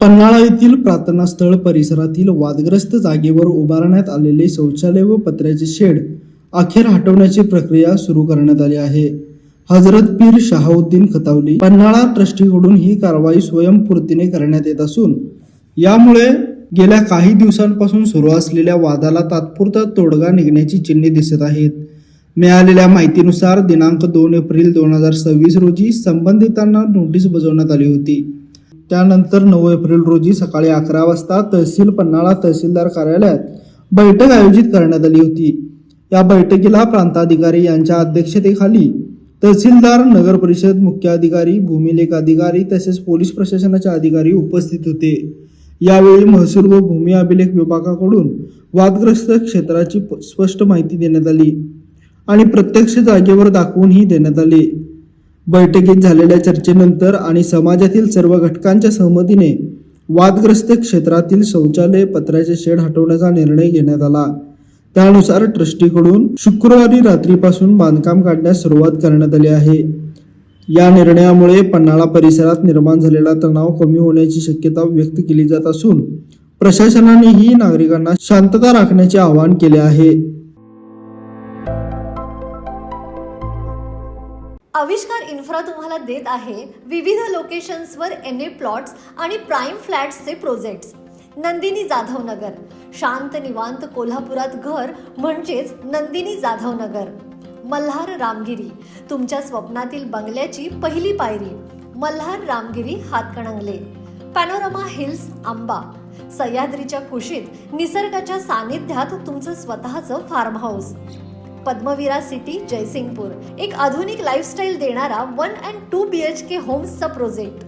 पन्हाळा येथील प्रार्थनास्थळ परिसरातील वादग्रस्त जागेवर उभारण्यात आलेले शौचालय व पत्र्याचे शेड अखेर हटवण्याची प्रक्रिया सुरू करण्यात आली आहे. हजरत पीर शहाबुद्दीन खतावली पन्हाळा ट्रस्टीकडून ही कारवाई स्वयंस्फूर्तीने करण्यात येत असून यामुळे गेल्या काही दिवसांपासून सुरू असलेल्या वादाला तात्पुरता तोडगा निघण्याची चिन्हे दिसत आहेत. मिळालेल्या माहितीनुसार दिनांक 2 एप्रिल 2026 रोजी संबंधितांना नोटीस बजावण्यात आली होती. त्यानंतर 9 एप्रिल रोजी सकाळी 11 वाजता तहसील पन्हाळा तहसीलदार कार्यालयात बैठक आयोजित करण्यात आली होती. या बैठकीला प्रांताधिकारी यांच्या अध्यक्षतेखाली तहसीलदार, नगर परिषद मुख्य अधिकारी, भूमिलेख अधिकारी तसेच पोलीस प्रशासनाचे अधिकारी उपस्थित होते. यावेळी महसूल व भूमी अभिलेख विभागाकडून वादग्रस्त क्षेत्राची स्पष्ट माहिती देण्यात आली आणि प्रत्यक्ष जागेवर दाखवूनही देण्यात आले. बैठकीत झालेल्या चर्चेनंतर आणि समाजातील सर्व घटकांच्या सहमतीने वादग्रस्त क्षेत्रातील शौचालय, पत्र्याचे शेड हटवण्याचा निर्णय घेण्यात आला. त्यानुसार ट्रस्टीकडून शुक्रवारी रात्रीपासून बांधकाम काढण्यास सुरुवात करण्यात आली आहे. या निर्णयामुळे पन्हाळा परिसरात निर्माण झालेला तणाव कमी होण्याची शक्यता व्यक्त केली जात असून प्रशासनानेही नागरिकांना शांतता राखण्याचे आवाहन केले आहे. आविष्कार इन्फ्रा तुम्हाला देत आहे विविध लोकेशन्सवर एनए प्लॉट्स आणि प्राईम फ्लॅट्सचे प्रोजेक्ट्स. नंदिनी जाधव नगर, शांत निवांत कोल्हापुरात घर म्हणजेच नंदिनी जाधव नगर. मल्हार रामगिरी, तुमच्या स्वप्नातील बंगल्याची पहिली पायरी. मल्हार रामगिरी हातकणंगले. पॅनोरमा हिल्स आंबा, सह्याद्रीच्या कुशीत निसर्गाच्या सानिध्यात तुमचं स्वतःचं फार्म हाऊस. पद्मविरा सिटी जयसिंगपूर, एक आधुनिक लाईफस्टाईल देणारा 1 and 2 BHK होम्सचा प्रोजेक्ट.